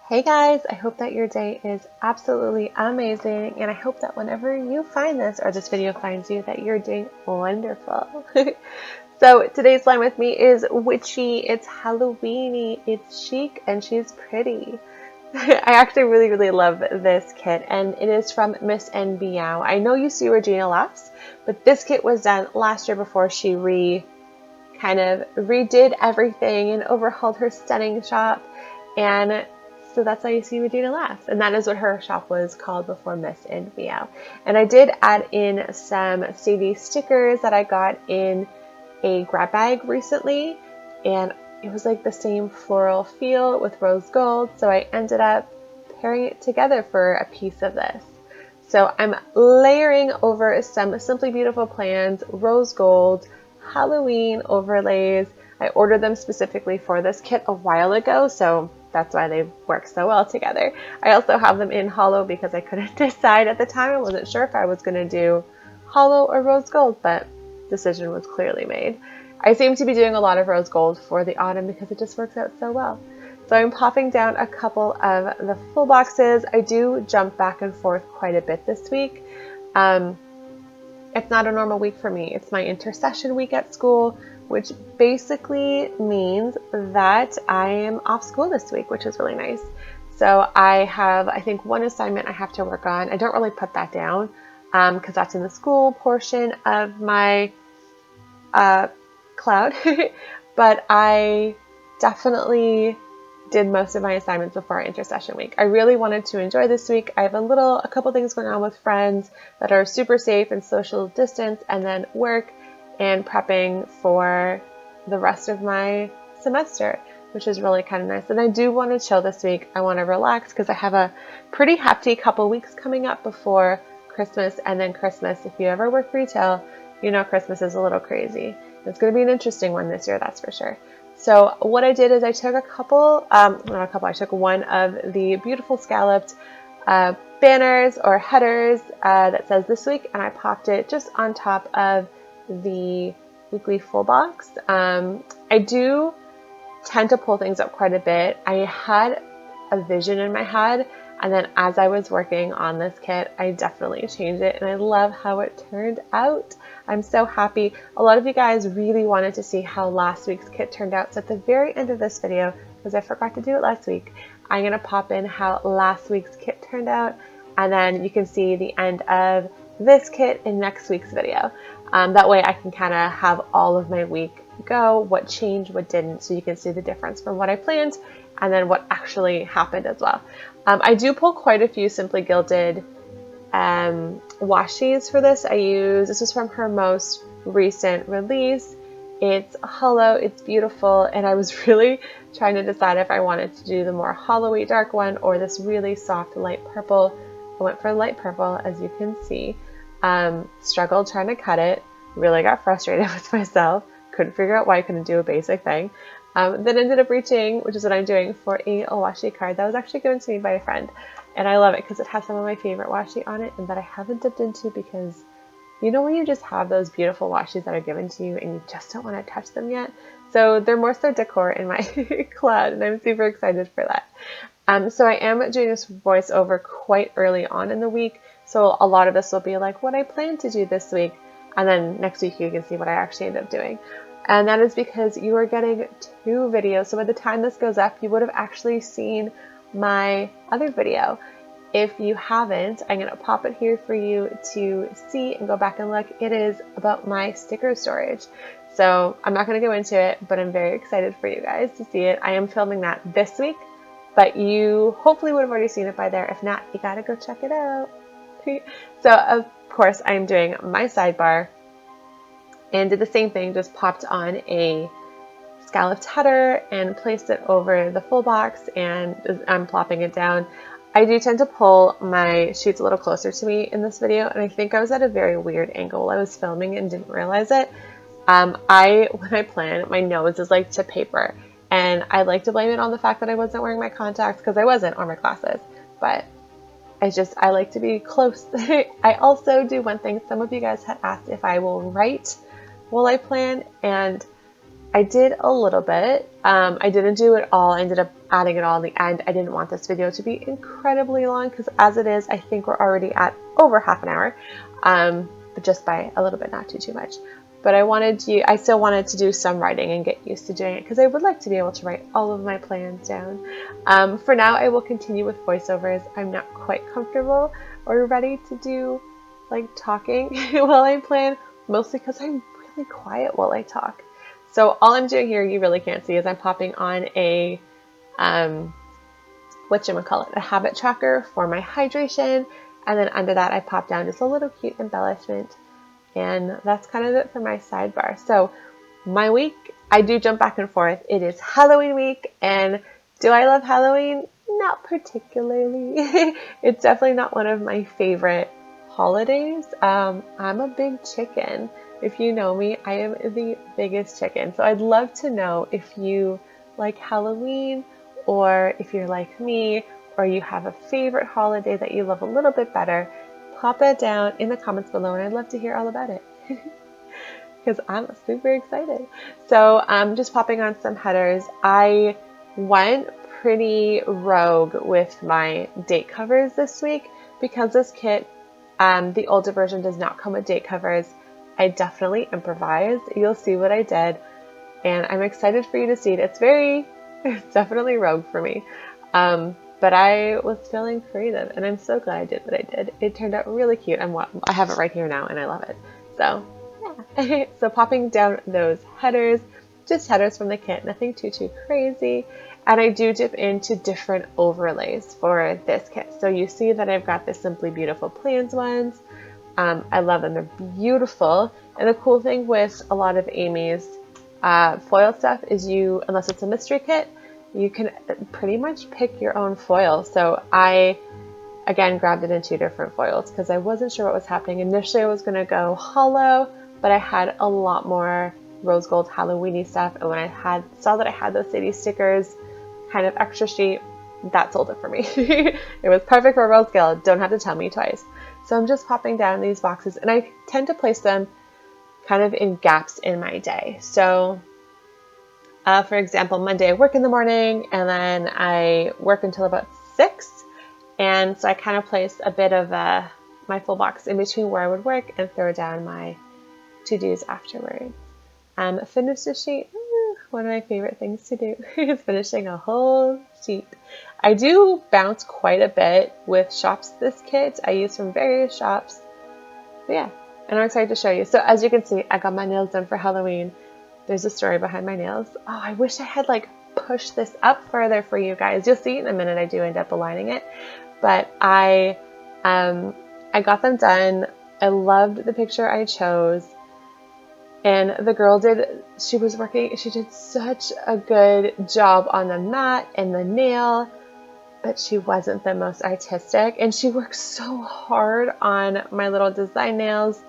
Hey guys, I hope that your day is absolutely amazing, and I hope that whenever you find this or this video finds you that you're doing wonderful. So today's line with me is witchy, it's Halloweeny, it's chic, and she's pretty. I actually really love this kit, and it is from Miss Meow. I know you see Regina Laughs, but this kit was done last year before she kind of redid everything and overhauled her stunning shop. And so that's why you see Regina Laughs. And that is what her shop was called before Miss and Meow. And I did add in some CD stickers that I got in a grab bag recently. And it was like the same floral feel with rose gold. So I ended up pairing it together for a piece of this. So I'm layering over some Simply Beautiful plans, rose gold, Halloween overlays. I ordered them specifically for this kit a while ago, so that's why they work so well together. I also have them in hollow because I couldn't decide at the time. I wasn't sure if I was going to do hollow or rose gold, but decision was clearly made. I seem to be doing a lot of rose gold for the autumn because it just works out so well. So I'm popping down a couple of the full boxes. I do jump back and forth quite a bit this week. It's not a normal week for me. It's my intercession week at school, which basically means that I am off school this week, which is really nice. So I have, I think, one assignment I have to work on. I don't really put that down because that's in the school portion of my cloud, but I definitely did most of my assignments before intercession week. I really wanted to enjoy this week. I have a couple things going on with friends that are super safe and social distance, and then work and prepping for the rest of my semester, which is really kind of nice. And I do want to chill this week. I want to relax because I have a pretty hefty couple weeks coming up before Christmas, and then Christmas. If you ever work retail, you know Christmas is a little crazy. It's going to be an interesting one this year, that's for sure. So what I did is I took I took one of the beautiful scalloped banners or headers that says this week, and I popped it just on top of the weekly full box. I do tend to pull things up quite a bit. I had a vision in my head, and then as I was working on this kit, I definitely changed it, and I love how it turned out. I'm so happy. A lot of you guys really wanted to see how last week's kit turned out, so at the very end of this video, because I forgot to do it last week, I'm going to pop in how last week's kit turned out, and then you can see the end of this kit in next week's video. That way I can kind of have all of my week go, what changed, what didn't, so you can see the difference from what I planned and then what actually happened as well. I do pull quite a few Simply Gilded washies for this. This is from her most recent release. It's hollow, it's beautiful, and I was really trying to decide if I wanted to do the more hollowy dark one or this really soft light purple. I went for light purple, as you can see. Struggled trying to cut it, really got frustrated with myself, couldn't figure out why I couldn't do a basic thing. Then ended up reaching, which is what I'm doing, for a washi card that was actually given to me by a friend. And I love it because it has some of my favorite washi on it and that I haven't dipped into, because you know when you just have those beautiful washes that are given to you and you just don't want to touch them yet? So they're more so decor in my cloud, and I'm super excited for that. So I am doing this voiceover quite early on in the week, so a lot of this will be like what I plan to do this week, and then next week you can see what I actually end up doing. And that is because you are getting 2 videos. So by the time this goes up, you would have actually seen my other video. If you haven't, I'm going to pop it here for you to see and go back and look. It is about my sticker storage. So I'm not going to go into it, but I'm very excited for you guys to see it. I am filming that this week, but you hopefully would have already seen it by there. If not, you got to go check it out. So of course, I'm doing my sidebar. And did the same thing, just popped on a scalloped header and placed it over the full box, and I'm plopping it down. I do tend to pull my sheets a little closer to me in this video, and I think I was at a very weird angle. I was filming and didn't realize it. When I plan, my nose is like to paper, and I like to blame it on the fact that I wasn't wearing my contacts, because I wasn't, or my glasses, but I like to be close. I also do one thing. Some of you guys had asked if I will write while I plan, and I did a little bit. I didn't do it all. I ended up adding it all in the end. I didn't want this video to be incredibly long because as it is, I think we're already at over half an hour, but just by a little bit, not too much. But I still wanted to do some writing and get used to doing it because I would like to be able to write all of my plans down. For now, I will continue with voiceovers. I'm not quite comfortable or ready to do like talking while I plan, mostly because I'm really quiet while I talk. So all I'm doing here, you really can't see, is I'm popping on a, a habit tracker for my hydration. And then under that, I pop down just a little cute embellishment. And that's kind of it for my sidebar. So my week, I do jump back and forth. It is Halloween week. And do I love Halloween? Not particularly. It's definitely not one of my favorite holidays. I'm a big chicken. If you know me, I am the biggest chicken. So I'd love to know if you like Halloween, or if you're like me, or you have a favorite holiday that you love a little bit better. Pop that down in the comments below, and I'd love to hear all about it because I'm super excited. So I'm just popping on some headers. I went pretty rogue with my date covers this week because this kit, the older version, does not come with date covers. I definitely improvised. You'll see what I did, and I'm excited for you to see it. It's definitely rogue for me. But I was feeling creative, and I'm so glad I did what I did. It turned out really cute. I have it right here now, and I love it. So yeah. So popping down those headers, just headers from the kit, nothing too crazy. And I do dip into different overlays for this kit. So you see that I've got the Simply Beautiful Plans ones. I love them. They're beautiful. And the cool thing with a lot of Amy's foil stuff is unless it's a mystery kit, you can pretty much pick your own foil. So I, again, grabbed it in 2 different foils because I wasn't sure what was happening. Initially, I was going to go hollow, but I had a lot more rose gold Halloween-y stuff. And when I saw that I had those Sadie stickers, kind of extra sheet, that sold it for me. It was perfect for rose gold. Don't have to tell me twice. So I'm just popping down these boxes, and I tend to place them kind of in gaps in my day. So for example, Monday I work in the morning, and then I work until about 6. And so I kind of place a bit of my full box in between where I would work and throw down my to-dos afterwards. Finish the sheet. One of my favorite things to do is finishing a whole sheet. I do bounce quite a bit with shops this kit. I use from various shops. But yeah, and I'm excited to show you. So as you can see, I got my nails done for Halloween. There's a story behind my nails. Oh, I wish I had pushed this up further for you guys. You'll see in a minute I do end up aligning it. But I got them done. I loved the picture I chose. And the girl she did such a good job on the mat and the nail, but she wasn't the most artistic. And she worked so hard on my little design nails,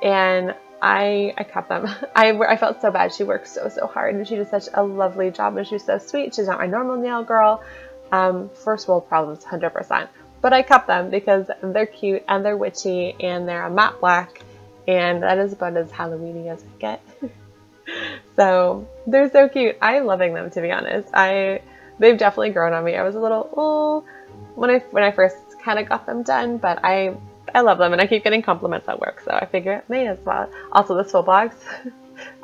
and I kept them. I felt so bad. She worked so hard, and she did such a lovely job, and she's so sweet. She's not my normal nail girl. First world problems, 100%. But I kept them because they're cute and they're witchy, and they're a matte black. And that is about as Halloween-y as I get. So they're so cute. I'm loving them, to be honest. They've definitely grown on me. I was a little when I first kind of got them done, but I love them, and I keep getting compliments at work, so I figure may as well. Also, this full box,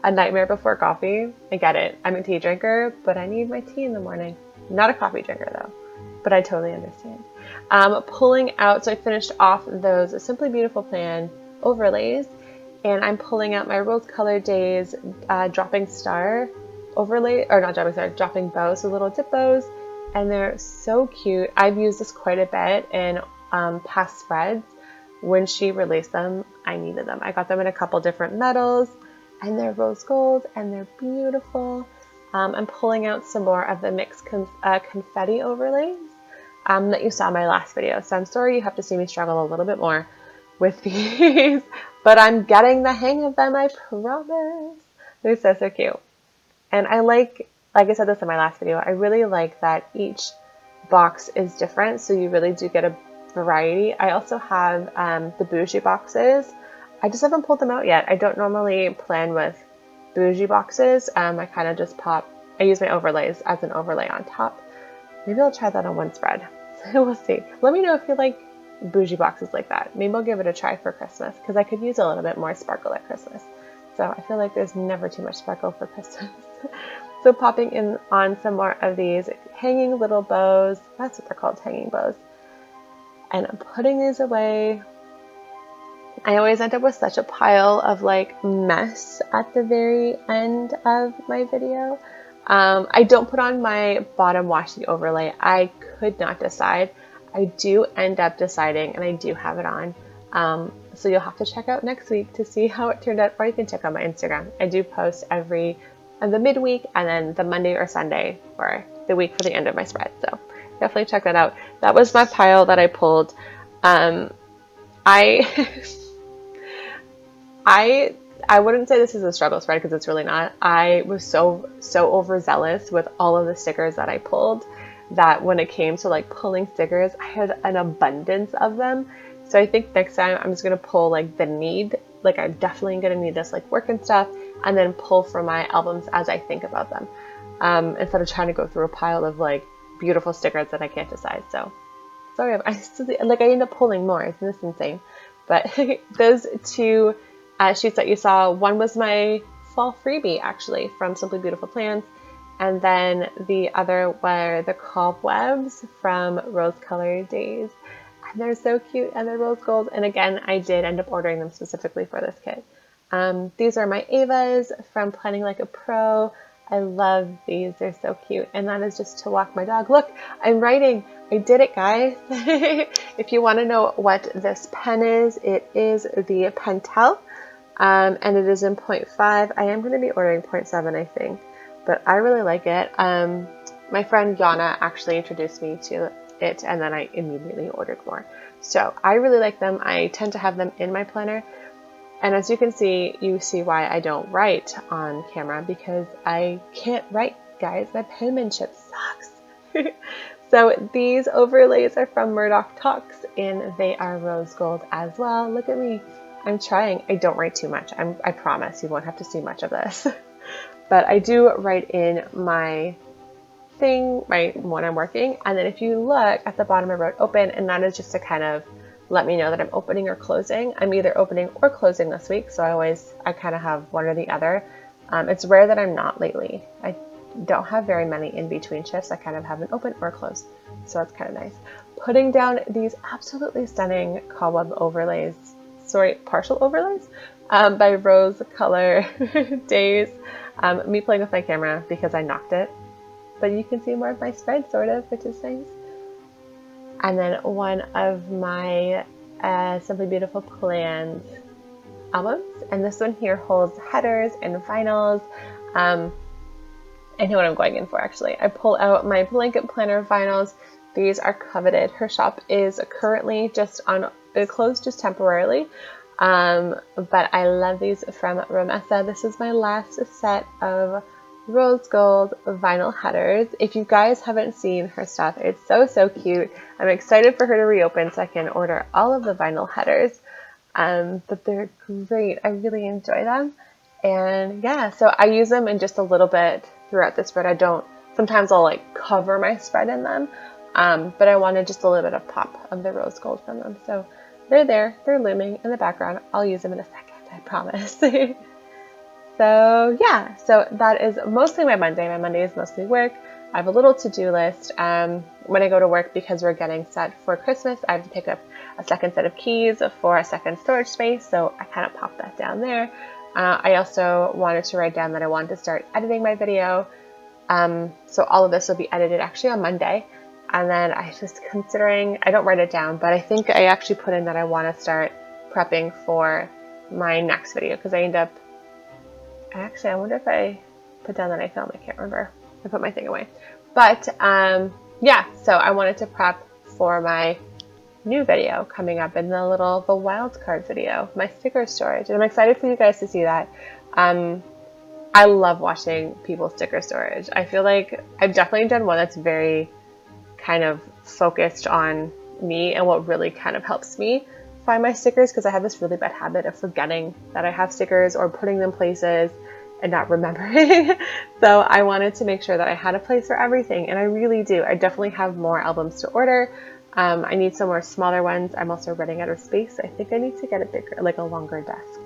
a nightmare before coffee. I get it. I'm a tea drinker, but I need my tea in the morning. Not a coffee drinker though, but I totally understand. Pulling out, so I finished off those Simply Beautiful Plan overlays, and I'm pulling out my rose colored Daze dropping star overlay, or not dropping star, dropping bows, so little dip bows, and they're so cute. I've used this quite a bit in past spreads. When she released them, I needed them. I got them in a couple different metals, and they're rose gold, and they're beautiful. I'm pulling out some more of the mixed confetti overlays that you saw in my last video, so I'm sorry you have to see me struggle a little bit more with these, but I'm getting the hang of them, I promise. They're so cute. And I like I said this in my last video, I really like that each box is different, so you really do get a variety. I also have the bougie boxes. I just haven't pulled them out yet. I don't normally plan with bougie boxes, I kind of just I use my overlays as an overlay on top. Maybe I'll try that on one spread. We'll see. Let me know if you like bougie boxes like that. Maybe I'll give it a try for Christmas because I could use a little bit more sparkle at Christmas. So I feel like there's never too much sparkle for Christmas. So popping in on some more of these hanging little bows. That's what they're called, hanging bows. And I'm putting these away. I always end up with such a pile of like mess at the very end of my video. I don't put on my bottom washi overlay. I could not decide. I do end up deciding, and I do have it on. So you'll have to check out next week to see how it turned out, or you can check out my Instagram. I do post every the midweek and then the Monday or Sunday or the week for the end of my spread. So definitely check that out. That was my pile that I pulled. I wouldn't say this is a struggle spread because it's really not. I was so overzealous with all of the stickers that I pulled that when it came to like pulling stickers, I had an abundance of them. So I think next time I'm just going to pull like the need, like I'm definitely going to need this like work and stuff, and then pull from my albums as I think about them. Instead of trying to go through a pile of like beautiful stickers that I can't decide. So sorry, I end up pulling more. Isn't this insane? But those two sheets that you saw, one was my fall freebie actually from Simply Beautiful Plants, and then the other were the cobwebs from Rose Color Daze. And they're so cute, and they're rose gold. And again, I did end up ordering them specifically for this kit. These are my Avas from Planning Like a Pro. I love these. They're so cute. And that is just to walk my dog. Look, I'm writing. I did it, guys. If you want to know what this pen is, it is the Pentel. And it is in 0.5. I am going to be ordering 0.7, I think. But I really like it. My friend Yana actually introduced me to it, and then I immediately ordered more. So I really like them. I tend to have them in my planner. And as you can see, you see why I don't write on camera, because I can't write, guys. My penmanship sucks. So these overlays are from Murdoch Talks, and they are rose gold as well. Look at me. I'm trying. I don't write too much. I promise you won't have to see much of this. But I do write in my thing when I'm working. And then if you look at the bottom, I wrote open, and that is just to kind of let me know that I'm opening or closing. I'm either opening or closing this week, so I kind of have one or the other. It's rare that I'm not lately. I don't have very many in between shifts. I kind of have an open or close, so that's kind of nice. Putting down these absolutely stunning cobweb overlays, partial overlays, by Rose Color Daze. Me playing with my camera because I knocked it, but you can see more of my spread, sort of, which is nice. And then one of my Simply Beautiful Plans albums, and this one here holds headers and vinyls. I know what I'm going in for, actually. I pull out my blanket planner vinyls. These are coveted. Her shop is currently closed just temporarily, but I love these from Romessa. This is my last set of rose gold vinyl headers. If you guys haven't seen her stuff, it's so cute. I'm excited for her to reopen so I can order all of the vinyl headers, but they're great. I really enjoy them. And yeah, so I use them in just a little bit throughout the spread. Sometimes I'll like cover my spread in them, but I wanted just a little bit of pop of the rose gold from them. So they're there, they're looming in the background. I'll use them in a second, I promise. So yeah, so that is mostly my Monday. My Monday is mostly work. I have a little to-do list when I go to work, because we're getting set for Christmas. I have to pick up a second set of keys for a second storage space, so I kind of pop that down there. I also wanted to write down that I wanted to start editing my video. So all of this will be edited actually on Monday. And then I don't write it down, but I think I actually put in that I want to start prepping for my next video, because I wonder if I put down that I filmed. I can't remember. I put my thing away. But yeah, so I wanted to prep for my new video coming up in the wild card video, my sticker storage. And I'm excited for you guys to see that. I love watching people's sticker storage. I feel like I've definitely done one that's very kind of focused on me and what really kind of helps me find my stickers, because I have this really bad habit of forgetting that I have stickers or putting them places and not remembering. So I wanted to make sure that I had a place for everything, and I really do. I definitely have more albums to order. I need some more smaller ones. I'm also running out of space. I think I need to get a bigger, like a longer desk,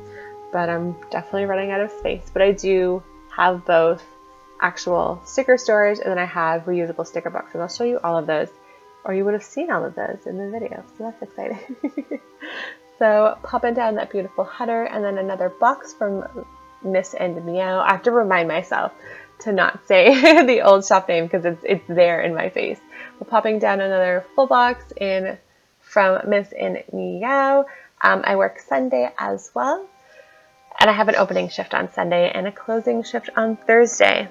but I'm definitely running out of space. But I do have both actual sticker storage, and then I have reusable sticker boxes. I'll show you all of those, or you would have seen all of those in the video, so that's exciting. So popping down that beautiful header, and then another box from Miss and Meow. I have to remind myself to not say the old shop name because it's there in my face. But popping down another full box in from Miss and Meow. I work Sunday as well, and I have an opening shift on Sunday and a closing shift on Thursday,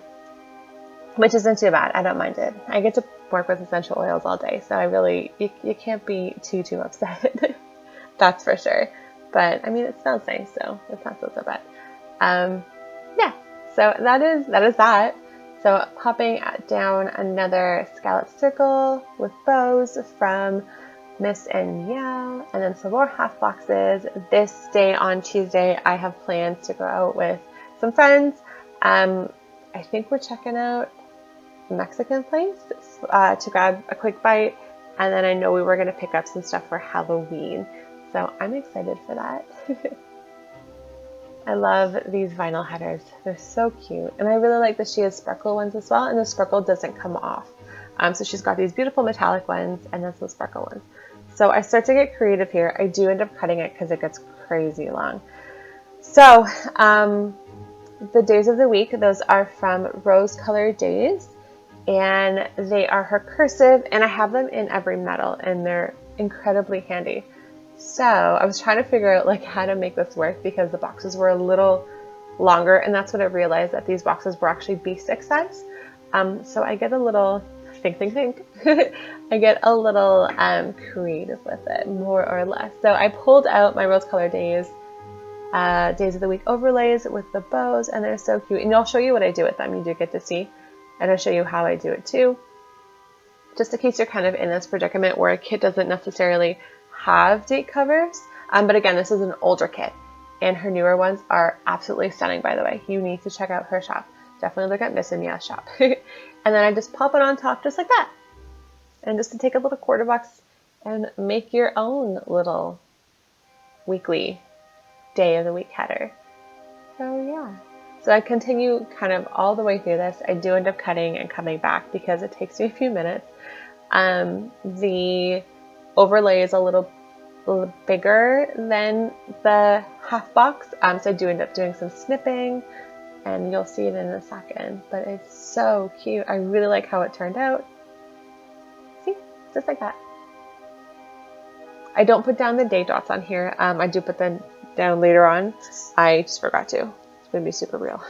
which isn't too bad. I don't mind it. I get to work with essential oils all day, so I really, you can't be too upset. That's for sure. But I mean, it smells nice, so it's not so bad. Yeah, so that is that. So popping down another scallop circle with bows from Miss and Meow, and then some more half boxes. This day on Tuesday, I have plans to go out with some friends. I think we're checking out a Mexican place to grab a quick bite, and then I know we were going to pick up some stuff for Halloween. So I'm excited for that. I love these vinyl headers. They're so cute. And I really like that she has sparkle ones as well, and the sparkle doesn't come off. So she's got these beautiful metallic ones and then some sparkle ones. So I start to get creative here. I do end up cutting it because it gets crazy long. So the days of the week, those are from Rose Colored Daze, and they are her cursive, and I have them in every metal, and they're incredibly handy. So I was trying to figure out like how to make this work because the boxes were a little longer, and that's when I realized that these boxes were actually B6 size. So I get a little think. I get a little creative with it, more or less. So I pulled out my Rose Colored Days Days of the Week overlays with the bows, and they're so cute. And I'll show you what I do with them. You do get to see, and I'll show you how I do it too. Just in case you're kind of in this predicament where a kit doesn't necessarily have date covers. But again, this is an older kit, and her newer ones are absolutely stunning, by the way. You need to check out her shop. Definitely look at Miss Mew's shop. And then I just pop it on top just like that. And just to take a little quarter box and make your own little weekly day of the week header. So yeah. So I continue kind of all the way through this. I do end up cutting and coming back because it takes me a few minutes. The overlay is a little bigger than the half box, so I do end up doing some snipping, and you'll see it in a second, but it's so cute. I really like how it turned out. See, just like that. I don't put down the date dots on here. I do put them down later on. I just forgot to. It's gonna be super real.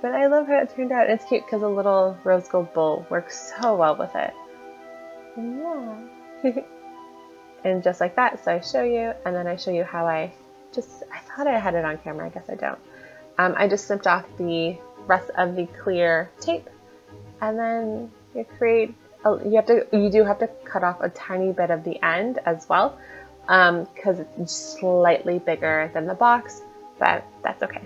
But I love how it turned out. It's cute because a little rose gold bowl works so well with it. Yeah. And just like that, so I show you, and then I show you how I thought I had it on camera, I guess I don't. I just snipped off the rest of the clear tape, and then you do have to cut off a tiny bit of the end as well, because it's slightly bigger than the box, but that's okay.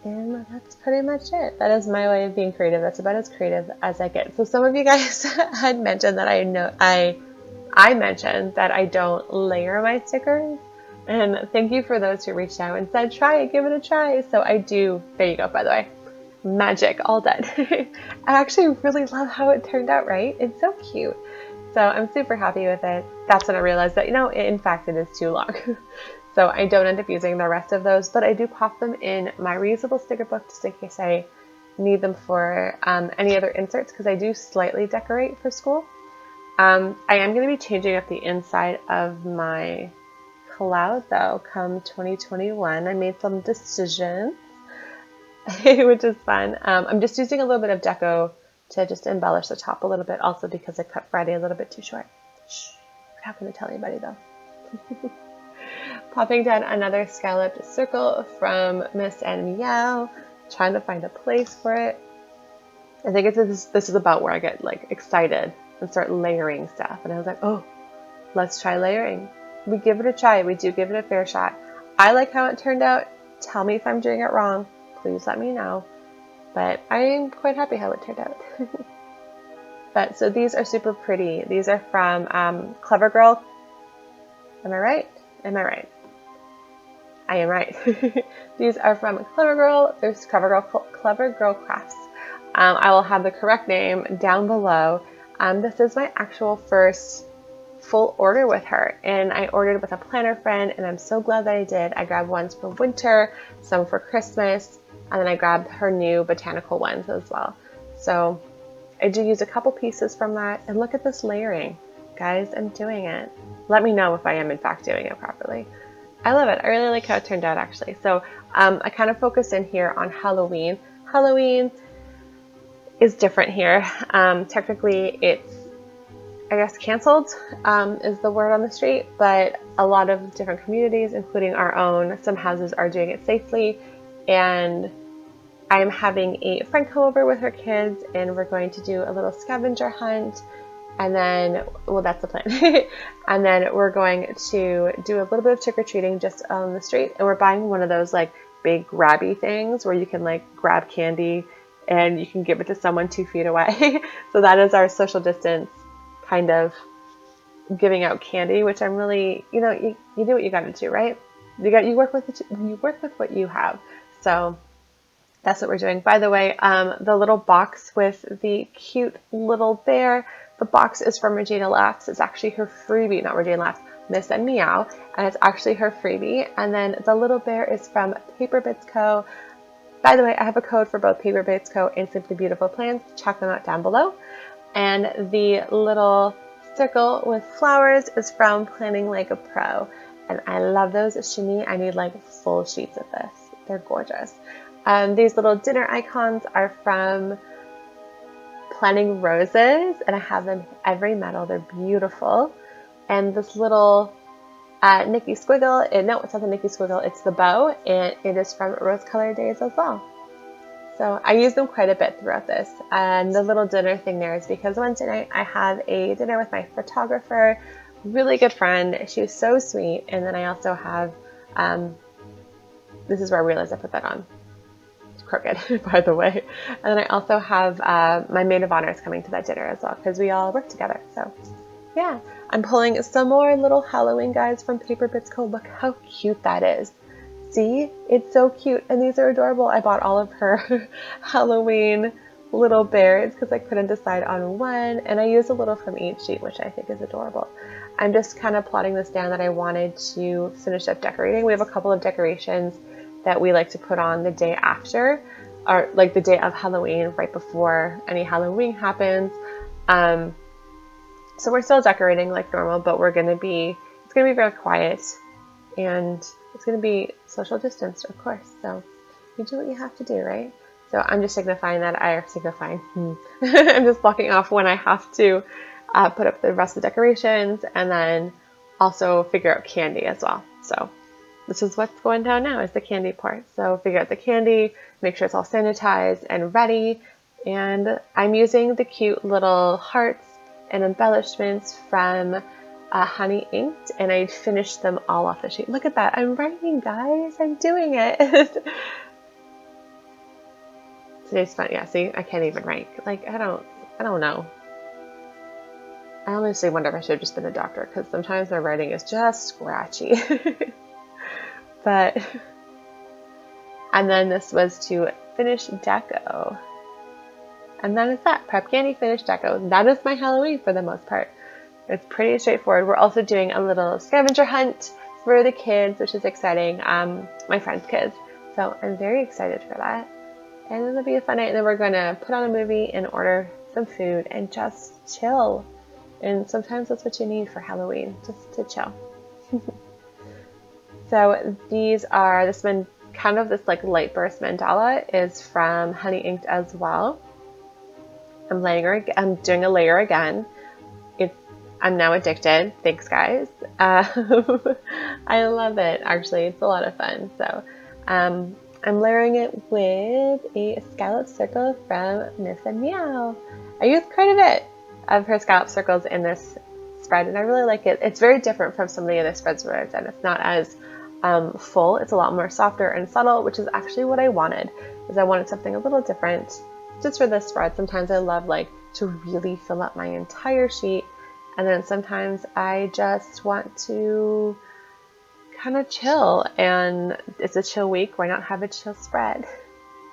And that's pretty much it. That is my way of being creative. That's about as creative as I get. So some of you guys had mentioned that I mentioned that I don't layer my stickers. And thank you for those who reached out and said, try it, give it a try. So I do. There you go, by the way. Magic, all done. I actually really love how it turned out, right? It's so cute. So I'm super happy with it. That's when I realized that, in fact, it is too long. So I don't end up using the rest of those, but I do pop them in my reusable sticker book just in case I need them for any other inserts, because I do slightly decorate for school. I am going to be changing up the inside of my cloud though come 2021. I made some decisions, which is fun. I'm just using a little bit of deco to just embellish the top a little bit, also because I cut Friday a little bit too short. Shh, we're not going to tell anybody though. Popping down another scalloped circle from Miss and Meow, trying to find a place for it. I think this is about where I get like excited and start layering stuff. And I was like, oh, let's try layering. We give it a try. We do give it a fair shot. I like how it turned out. Tell me if I'm doing it wrong. Please let me know. But I'm quite happy how it turned out. But so these are super pretty. These are from Clever Girl. Am I right? Am I right? I am right. These are from Clever Girl. There's Clever Girl Crafts. I will have the correct name down below. This is my actual first full order with her, and I ordered with a planner friend, and I'm so glad that I did. I grabbed ones for winter, some for Christmas, and then I grabbed her new botanical ones as well. So I do use a couple pieces from that, and look at this layering. Guys, I'm doing it. Let me know if I am in fact doing it properly. I love it. I really like how it turned out actually. So I kind of focus in here on Halloween. Halloween is different here. Technically it's, I guess, canceled is the word on the street, but a lot of different communities, including our own, some houses are doing it safely, and I'm having a friend come over with her kids, and we're going to do a little scavenger hunt, and then, well, that's the plan, and then we're going to do a little bit of trick-or-treating just on the street, and we're buying one of those like big grabby things where you can like grab candy and you can give it to someone 2 feet away. So that is our social distance kind of giving out candy, which I'm really, you do what you got to do, right? You work with what you have. So that's what we're doing. By the way, the little box with the cute little bear, the box is from Regina Laughs. It's actually her freebie, not Regina Laughs, Miss Meow, and it's actually her freebie. And then the little bear is from Paper Bits Co. By the way, I have a code for both Paper Bits Co. and Simply Beautiful Plans. Check them out down below. And the little circle with flowers is from Planning Like a Pro. And I love those. To me, I need like full sheets of this. They're gorgeous. These little dinner icons are from Planning Roses, and I have them every metal. They're beautiful. And this little Nikki Squiggle, no, it's not the Nikki Squiggle, it's the bow, and it is from Rose Colored Daze as well. So I use them quite a bit throughout this. And the little dinner thing there is because Wednesday night I have a dinner with my photographer, really good friend. She was so sweet. And then I also have, this is where I realized I put that on. It's crooked, by the way. And then I also have my maid of honor is coming to that dinner as well because we all work together. So yeah, I'm pulling some more little Halloween guys from Paper Bits Co. Look how cute that is. See, it's so cute, and these are adorable. I bought all of her Halloween little bears because I couldn't decide on one, and I used a little from each sheet, which I think is adorable. I'm just kind of plotting this down that I wanted to finish up decorating. We have a couple of decorations that we like to put on the day after, or like the day of Halloween, right before any Halloween happens. So we're still decorating like normal, but it's going to be very quiet, and it's going to be social distance, of course. So you do what you have to do, right? So I'm just signifying that I'm just blocking off when I have to put up the rest of the decorations, and then also figure out candy as well. So this is what's going down now, is the candy part. So figure out the candy, make sure it's all sanitized and ready. And I'm using the cute little hearts and embellishments from Honey Inked, and I finished them all off the sheet. Look at that. I'm writing, guys. I'm doing it. Today's fun. Yeah, see, I can't even write. Like, I don't know. I honestly wonder if I should have just been a doctor, because sometimes my writing is just scratchy. But, and then this was to finish deco. And that is that. Prep candy, finish deco. That is my Halloween for the most part. It's pretty straightforward. We're also doing a little scavenger hunt for the kids, which is exciting. My friend's kids. So I'm very excited for that. And it'll be a fun night. And then we're going to put on a movie and order some food and just chill. And sometimes that's what you need for Halloween, just to chill. So this one, kind of this like light burst mandala is from Honey Inked as well. I'm doing a layer again. I'm now addicted. Thanks, guys. I love it. Actually, it's a lot of fun. So I'm layering it with a scallop circle from Miss Meow. I used quite a bit of her scallop circles in this spread, and I really like it. It's very different from some of the other spreads where I've done. It's not as full. It's a lot more softer and subtle, which is actually what I wanted, is I wanted something a little different just for this spread. Sometimes I love like to really fill up my entire sheet, and then sometimes I just want to kind of chill, and it's a chill week. Why not have a chill spread?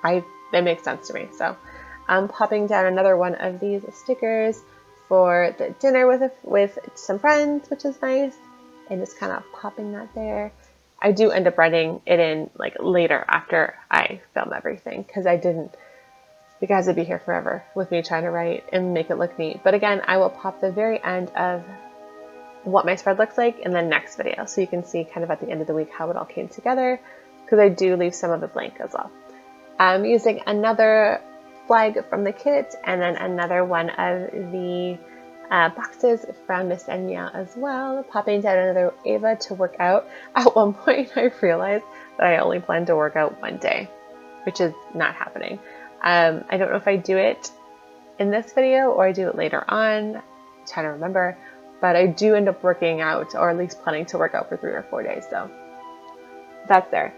It makes sense to me. So I'm popping down another one of these stickers for the dinner with some friends, which is nice, and just kind of popping that there. I do end up writing it in like later after I film everything, because you guys would be here forever with me trying to write and make it look neat. But again, I will pop the very end of what my spread looks like in the next video, so you can see kind of at the end of the week how it all came together, because I do leave some of it blank as well. I'm using another flag from the kit, and then another one of the boxes from Miss Mew as well. Popping down another Ava to work out. At one point I realized that I only plan to work out one day, which is not happening. I don't know if I do it in this video or I do it later on. I'm trying to remember, but I do end up working out, or at least planning to work out for 3 or 4 days. So that's there.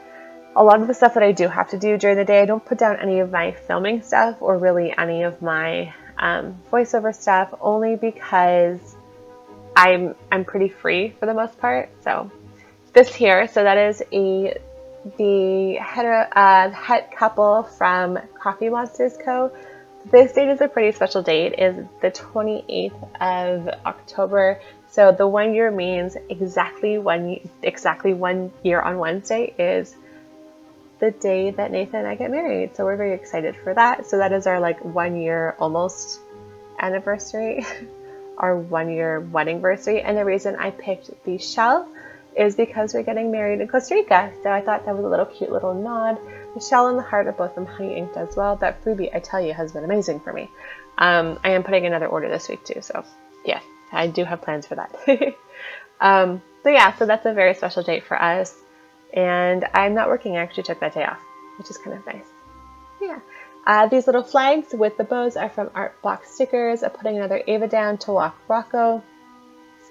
A lot of the stuff that I do have to do during the day, I don't put down any of my filming stuff or really any of my voiceover stuff, only because I'm pretty free for the most part. So this here, so that is the het couple from Coffee Monsters Co. This date is a pretty special date. It is the 28th of October. So the 1 year means exactly 1 year on Wednesday is the day that Nathan and I get married. So we're very excited for that. So that is our like 1 year almost anniversary, our 1 year wedding anniversary. And the reason I picked the shell is because we're getting married in Costa Rica. So I thought that was a little cute little nod. The shell and the heart are both from honey inked as well. That freebie, I tell you, has been amazing for me. I am putting another order this week too. So yeah, I do have plans for that. But yeah, so that's a very special date for us. And I'm not working. I actually took that day off, which is kind of nice. Yeah. These little flags with the bows are from Art Box Stickers. I'm putting another Ava down to walk Rocco.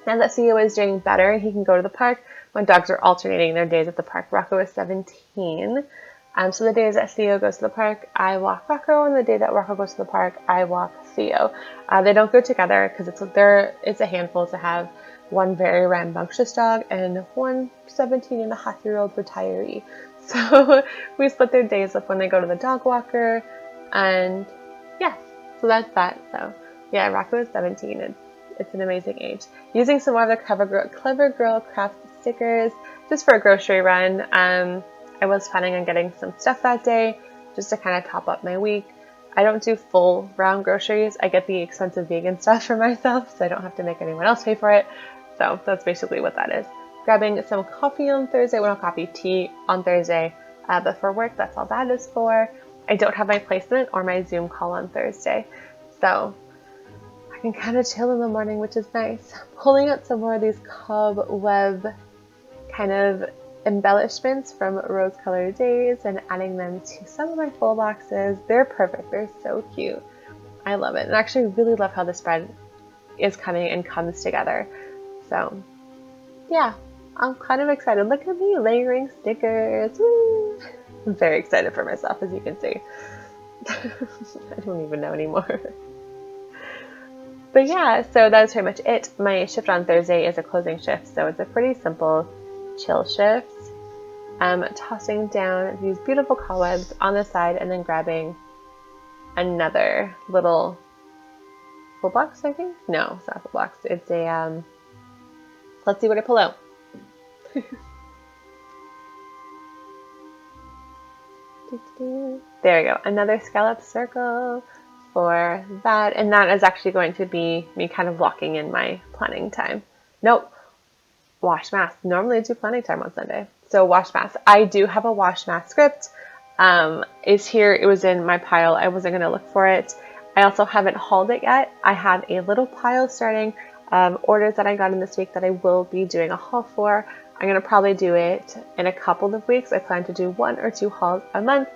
Now that Theo is doing better, he can go to the park. My dogs are alternating their days at the park. Rocco is 17. So the days that Theo goes to the park, I walk Rocco, and the day that Rocco goes to the park, I walk Theo. They don't go together because it's a handful to have one very rambunctious dog and one 17-and-a-half-year-old retiree. So we split their days up when they go to the dog walker, and yeah, so that's that. So yeah, Rocco is 17. It's an amazing age. Using some more of the Clever Girl craft stickers just for a grocery run. I was planning on getting some stuff that day just to kind of top up my week. I don't do full round groceries. I get the expensive vegan stuff for myself, so I don't have to make anyone else pay for it. So that's basically what that is. Grabbing some coffee on Thursday. Well, not tea on Thursday. But for work, that's all that is for. I don't have my placement or my Zoom call on Thursday. So I can kind of chill in the morning, which is nice. Pulling out some more of these cobweb kind of embellishments from Rose Colored Daze and adding them to some of my full boxes. They're perfect. They're so cute. I love it. And I actually really love how the spread is coming and comes together. So yeah, I'm kind of excited. Look at me layering stickers. Woo! I'm very excited for myself, as you can see. I don't even know anymore. But yeah, so that's pretty much it. My shift on Thursday is a closing shift, so it's a pretty simple chill shift. I'm tossing down these beautiful cobwebs on the side and then grabbing another little full box, I think? No, it's not a full box. It's a, let's see what I pull out. There we go. Another scallop circle for that. And that is actually going to be me kind of locking in my planning time. Nope. Wash mask. Normally I do planning time on Sunday. So wash mask. I do have a wash mask script. It's here. It was in my pile. I wasn't going to look for it. I also haven't hauled it yet. I have a little pile starting orders that I got in this week that I will be doing a haul for. I'm going to probably do it in a couple of weeks. I plan to do 1 or 2 hauls a month.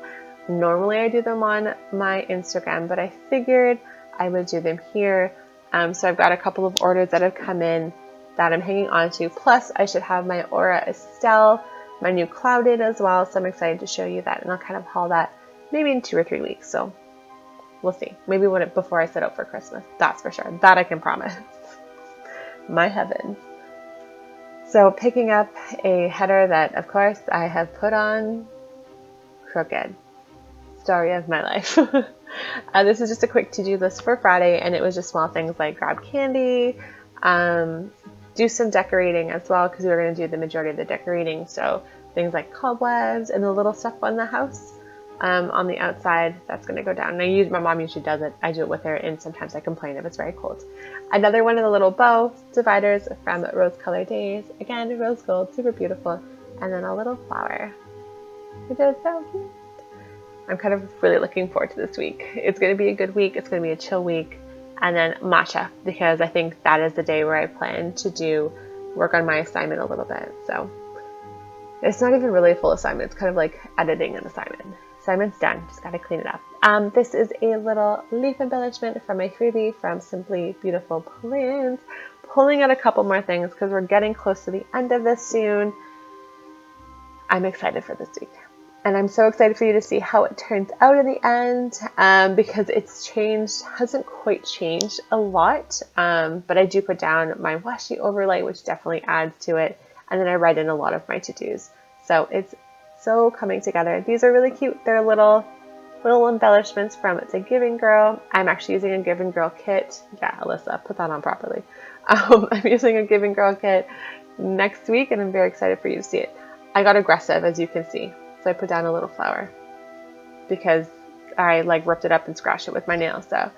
Normally I do them on my Instagram, but I figured I would do them here. So I've got a couple of orders that have come in that I'm hanging on to. Plus I should have my Aura Estelle my new clouded as well, so I'm excited to show you that, and I'll kind of haul that maybe in 2 or 3 weeks, so we'll see. Maybe before I set out for Christmas, that's for sure. That I can promise. My heavens. So picking up a header that, of course, I have put on crooked. Story of my life. This is just a quick to-do list for Friday, and it was just small things like grab candy, do some decorating as well, because we were going to do the majority of the decorating. So things like cobwebs and the little stuff on the house on the outside, that's going to go down. And my mom usually does it. I do it with her, and sometimes I complain if it's very cold. Another one of the little bow dividers from Rose Color Daze. Again, rose gold, super beautiful. And then a little flower, which is so cute. I'm kind of really looking forward to this week. It's going to be a good week. It's going to be a chill week. And then matcha, because I think that is the day where I plan to work on my assignment a little bit. So it's not even really a full assignment. It's kind of like editing an assignment. Assignment's done. Just got to clean it up. This is a little leaf embellishment from my freebie from Simply Beautiful Plants. Pulling out a couple more things because we're getting close to the end of this soon. I'm excited for this week. And I'm so excited for you to see how it turns out in the end, because it's hasn't quite changed a lot, but I do put down my washi overlay, which definitely adds to it, and then I write in a lot of my to-dos. So it's so coming together. These are really cute. They're little embellishments from It's a Giving Girl. I'm actually using a Giving Girl kit. Yeah, Alyssa, put that on properly. I'm using a Giving Girl kit next week, and I'm very excited for you to see it. I got aggressive, as you can see. So I put down a little flower because I ripped it up and scratched it with my nails. So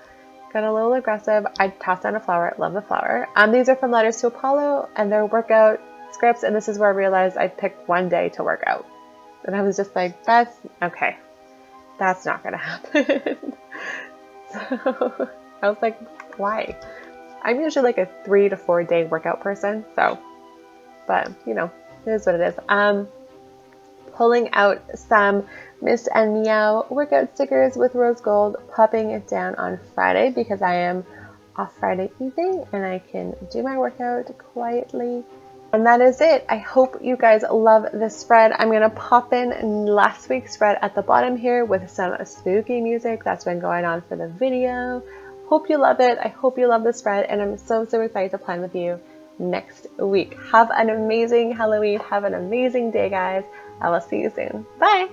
got a little aggressive. I tossed down a flower. Love the flower. These are from Letters to Apollo, and they're workout scripts. And this is where I realized I picked one day to work out. And I was just like, that's okay. That's not going to happen. So I was like, why? I'm usually like a 3 to 4 day workout person. So, but you know, it is what it is. Pulling out some Miss and Meow workout stickers with rose gold, popping it down on Friday because I am off Friday evening and I can do my workout quietly. And that is it. I hope you guys love this spread. I'm going to pop in last week's spread at the bottom here with some spooky music that's been going on for the video. Hope you love it. I hope you love the spread, and I'm so excited to plan with you next week. Have an amazing Halloween. Have an amazing day, guys. I will see you soon. Bye.